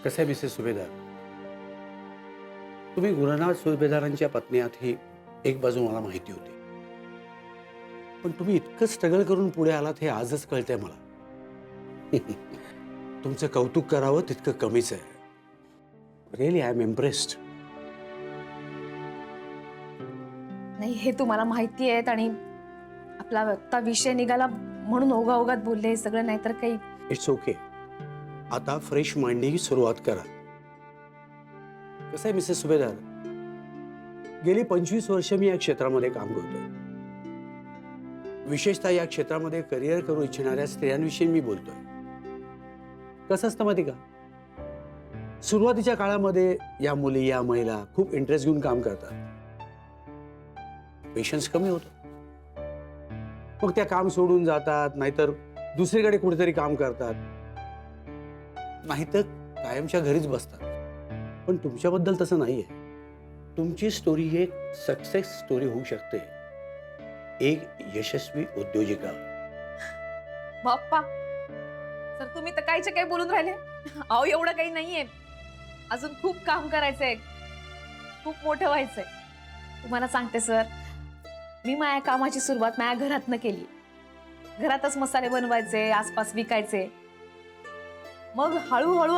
कसं आहे मिसेस सुभेदार, तुम्ही गुरुनाथ सुभेदारांच्या पत्नी आहात ही एक बाजू मला माहिती होती, पण तुम्ही इतकं स्ट्रगल करून पुढे आलात हे आजच कळतंय मला. तुमचं कौतुक करावं तितकं कमीच आहे. Really I am impressed. नाही, हे तुम्हाला माहिती आहे आणि आपला आता विषय निघाला म्हणून ओघाओघात बोलले हे सगळं, नाही तर काही. It's okay. आता फ्रेश माइंडनी सुरुवात करा. कसं आहे मिसेस सुभेदार, गेली 25 वर्ष मी या क्षेत्रामध्ये काम करतोय. विशेषतः या क्षेत्रामध्ये करिअर करू इच्छिणाऱ्या स्त्रियांविषयी मी बोलतोय. कसं असतं माहिती का, सुरुवातीच्या काळामध्ये या मुली या महिला खूप इंटरेस्ट घेऊन काम करतात. पेशन्स कमी होतो, मग त्या काम सोडून जातात, नाहीतर दुसरीकडे कुठेतरी काम करतात, नाहीतर कायमच्या घरीच बसतात. पण तुमच्याबद्दल तसं नाहीये. तुमची स्टोरी ही एक सक्सेस स्टोरी होऊ शकते, एक यशस्वी उद्योजिका. बाप्पा सर, तुम्ही तर काहीच्या काही बोलून राहिले. अहो, एवढं काही नाहीये, अजून खूप काम करायचंय, खूप मोठं व्हायचंय. तुम्हाला सांगते सर, मी माझ्या कामाची सुरुवात माझ्या घरातनं केली. घरातच मसाले बनवायचे, आसपास विकायचे. मग हळूहळू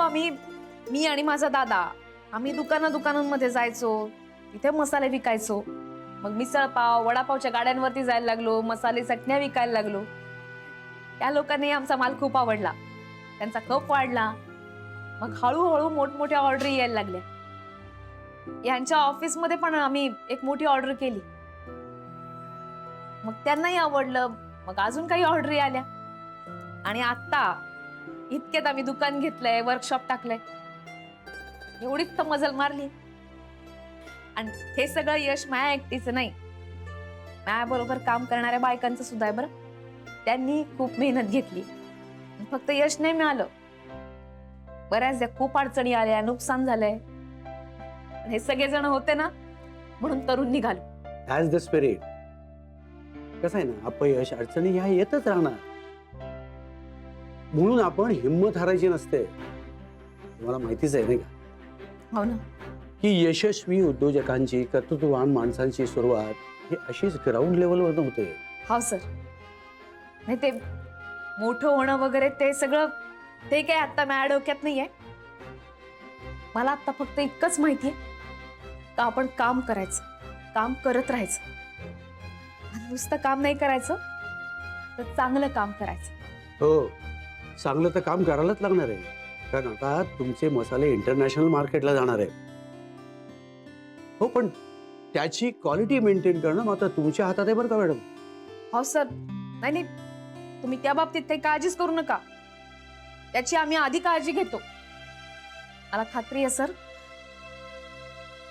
मी आणि माझा दादा आम्ही दुकानांमध्ये जायचो, तिथे मसाले विकायचो. मग मिसळपाव वडापावच्या गाड्यांवरती जायला लागलो, मसाले चटण्या विकायला लागलो. त्या लोकांनी आमचा माल खूप आवडला, त्यांचा खप वाढला. मग हळूहळू मोठमोठ्या ऑर्डर यायला लागल्या. यांच्या ऑफिसमध्ये पण आम्ही एक मोठी ऑर्डर केली, मग त्यांनाही आवडलं. मग अजून काही ऑर्डरी आल्या आणि आता इतक्यात आम्ही दुकान घेतलंय, वर्कशॉप टाकलंय. एवढीच तर मजल मारली. आणि हे सगळं यश माझ्या एकटीचं नाही, माझ्या बरोबर काम करणाऱ्या बायकांचं सुद्धा आहे बरं. त्यांनी खूप मेहनत घेतली, फक्त यश नाही मिळालं. बऱ्याचदा खूप अडचणी आल्या, नुकसान झालंय. हे सगळेजण होते ना, म्हणून तरुण निघालो. As the spirit. कसं आहे ना, अपयश अडचणी ह्या येतच राहणार, म्हणून आपण हिंमत हारायची नसते. तुम्हाला माहितीच आहे नाही का, हो ना, की यशस्वी उद्योजकांची, कर्तृत्ववान माणसांची सुरुवात ही अशीच ग्राउंड लेवलवर होते. हो सर. नाही, ते मोठं होणं वगैरे ते सगळं ते काय आता माझ्या डोक्यात नाहीये. मला आता फक्त इतकंच माहितीये का आपण काम करायचं, काम करत राहायचं. आणि नुसतं काम नाही करायचं, तर चांगलं काम करायचं. हो, चांगलं तर काम करायलाच लागणार आहे, कारण आता तुमचे मसाले इंटरनॅशनल मार्केटला जाणार आहे. हो, पण त्याची क्वालिटी मेंटेन करणं मात्र तुमच्या हातात आहे बरं का मॅडम. हो सर. नाही, तुम्ही त्या बाबतीत काही काळजीच करू नका, त्याची आम्ही आधी काळजी घेतो. मला खात्री आहे सर,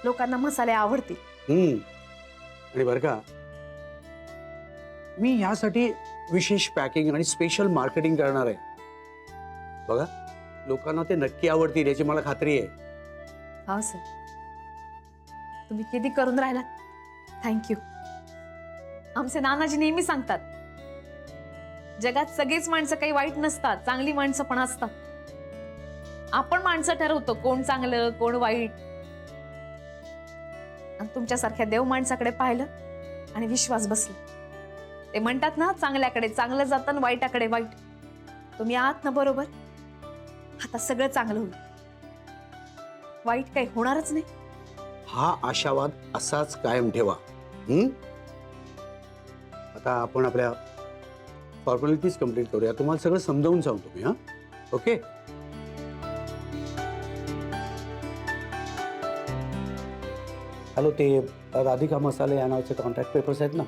लोकांना मसाले आवडतील. आणि बरं का, मी यासाठी विशेष पॅकिंग आणि स्पेशल मार्केटिंग करणार आहे. बघा, लोकांना ते नक्की आवडतील याची मला खात्री आहे. हा सर, तुम्ही किती करून राहिलात, थँक्यू. आमचे नानाजी नेहमी सांगतात, जगात सगळीच माणसं काही वाईट नसतात, चांगली माणसं पण असतात. आपण माणसं ठरवतो कोण चांगलं कोण वाईट. आणि तुमच्यासारख्या देव माणसाकडे पाहिलं आणि विश्वास बसला. ते म्हणतात ना, चांगल्याकडे चांगलं जातं, वाईटाकडे वाईट. तुम्ही आहात ना बरोबर. आता सगळं चांगलं होईल, वाईट काही होणारच नाही. हा आशावाद असाच कायम ठेवा. आता आपण आपल्या फॉर्मॅलिटीज कंप्लीट करूया. तुम्हाला सगळं समजावून सांगतो मी. ओके. हॅलो, ते राधिका मसाले या नावाचे कॉन्ट्रॅक्ट पेपर्स आहेत ना,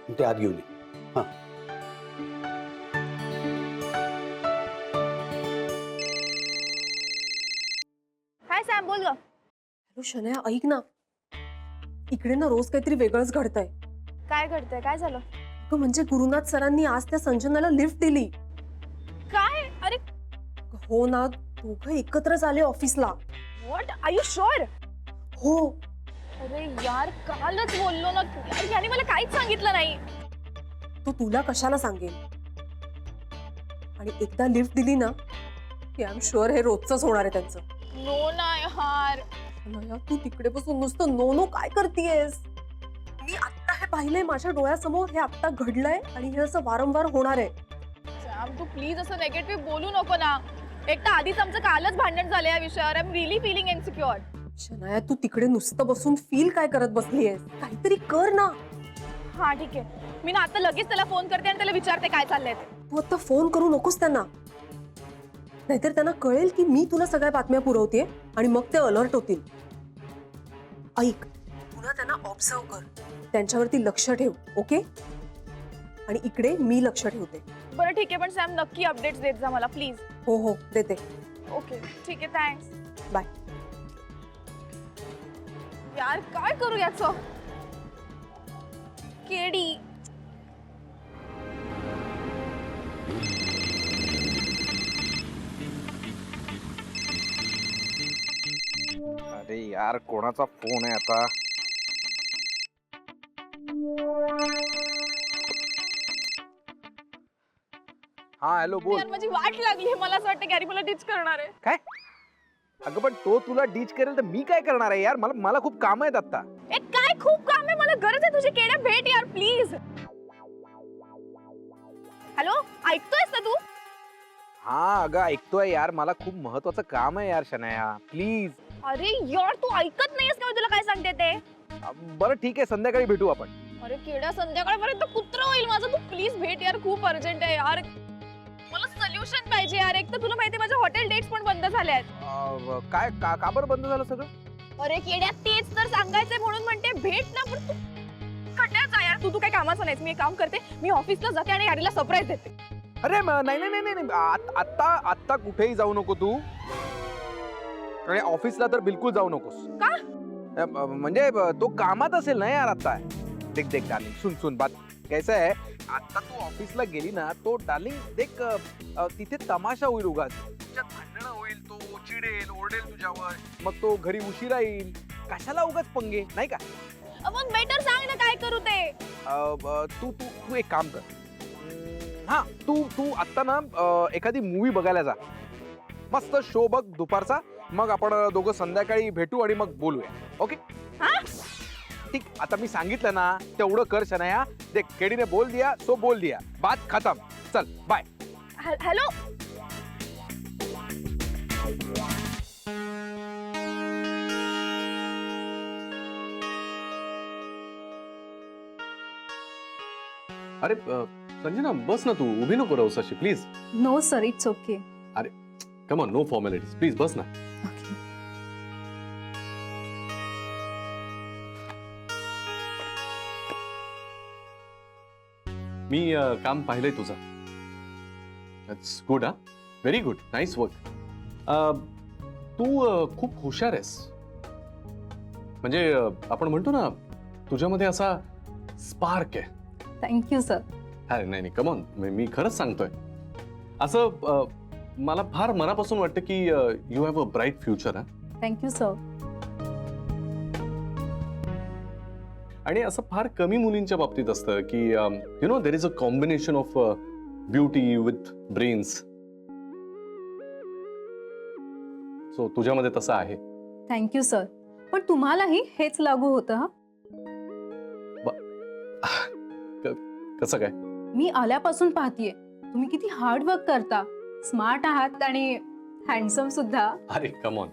ते आत घेऊन ये. हां, काय सॅम, बोल ग. हॅलो शनया, ऐक ना, इकडे ना रोज काहीतरी वेगळंच घडतंय. काय घडतंय, काय झालं? अगं म्हणजे गुरुनाथ सरांनी आज त्या संजनाला लिफ्ट दिली. काय? अरे हो ना, दोघं एकत्रच आले ऑफिसला. What, are you sure? हो. अरे यार, कालच बोललो ना तू. यार, याने मला काहीच सांगितलं नाही. तो तुला कशाला सांगेल? आणि एकदा लिफ्ट दिली ना की आय एम शुअर हे रोजच होणार आहे त्यांचं. नो ना यार. अनया, तू तिकडे बसून नुसतं नो नो काय करतेयस? मी आत्ता हे पाहिलंय माझ्या डोळ्यासमोर, हे आत्ता घडलंय आणि हे असं वारंवार होणार आहे. सॅम तू प्लीज असं नेगेटिव्ह बोलू नको ना. एक तर आधीच आमचं कालच भांडण झालं या विषयावर. I am really feeling insecure. Shanaya, तू तिकडे नुसतं बसून फील काय करत बसलीयस? काहीतरी कर ना. हा ठीक आहे, मी ना आता लगेच त्याला फोन करते आणि त्याला विचारते काय चाललंय ते. तू आता फोन करू नकोस त्यांना, नाहीतर त्यांना कळेल की मी तुला सगळ्या बातम्या पुरवते आणि मग ते अलर्ट होतील. ऐक, तुला त्यांना ऑब्झर्व कर, त्यांच्यावरती लक्ष ठेव, ओके? आणि इकडे मी लक्ष ठेवते. बरं ठीक आहे, पण सॅम नक्की अपडेट्स देत जा मला प्लीज. हो हो, देते. ओके ठीक आहे, थँक्स. बाय. यार काय करू याचं? केडी. अरे यार कोणाचा फोन आहे आता? हा हॅलो बोल. यार माझी वाट लागली. मला असं वाटतं गॅरी मला डिच करणार आहे. काय? अगं पण तो तुला डीच करेल तर मी काय करणार आहे यार? मला खूप काम आहेत आता. ए काय खूप काम आहे, मला गरज आहे तुझी. केड्या भेट यार प्लीज. हॅलो, ऐकतोयस ना तू? हा अगं ऐकतोय यार, मला खूप महत्वाचं काम आहे यार शनाया, प्लीज. अरे यार तू ऐकत नाहीस का मी तुला काय सांगते ते? बरं ठीक आहे, संध्याकाळी भेटू आपण. अरे केड्या संध्याकाळपर्यंत कुत्र होईल माझं. तू प्लीज भेट यार, खूप अर्जंट आहे यार. मला सोल्युशन पाहिजे यार. एक तर तुला माहिती माझे हॉटेल डेट्स पण बंद झाले आहेत. काय का बरं बंद झालं सगळं? अरे केड्या तेच तर सांगायचंय म्हणून म्हणते भेट ना. पण तू खड्ड्यात जा यार. तू काय कामाचं नाहीस. मी एक काम करते, मी ऑफिसला जाते आणि गाडीला सरप्राईज देते. अरे नाही आत्ता कुठेही जाऊ नको तू. आणि ऑफिसला तर बिलकुल जाऊ नकोस. का? म्हणजे तो कामात असेल ना यार आता. देख डार्लिंग, सुन बात कैसा है, आता तू ऑफिसला गेली ना तो डार्लिंग देख तिथे तमाशा होईल उगाच. तुझ्यात भांडणं होईल, तो चिडेल ओरडेल तुझ्यावर, मग तो घरी उशिरा येईल. कशाला उगाच पंगे, नाही का? मग बेटर सांग ना काय करू ते. तू एक काम कर. हा तू आत्ता ना एखादी मूवी बघायला जा. मस्त शो बघ दुपारचा. मग आपण दोघं संध्याकाळी भेटू आणि मग बोलूया, ओके? ठीक, आता मी सांगितलं ना तेवढं कर शनाया. देख केडीने बोल दिया सो बोल दिया, बात खतम. चल बाय. हॅलो. अरे संजना बस ना, तू उभी नको राहूस अशी please. No sir, it's okay. Come on, no formalities, please बस ना. मी काम पाहिलंय तुझं. It's good. हा व्हेरी गुड, नाईस वर्क. तू खूप हुशार आहेस. म्हणजे आपण म्हणतो ना तुझ्यामध्ये असा स्पार्क आहे. Thank you sir. अरे नाही कम ऑन, मी खरंच सांगतोय. असं मला फार मनापासून वाटतं की you have a bright future. हा थँक्यू सर. आणि असं फार कमी मुलींच्या बाबतीत असतं की you know there is a combination of beauty with brains. So तुझ्यामध्ये तसं आहे. Thank you sir. पण तुम्हालाही हेच लागू होतं. हा कसं काय? मी आल्यापासून पाहतीये तुम्ही किती हार्ड वर्क करता, स्मार्ट आहात आणि हँडसम सुद्धा. अरे कम ऑन,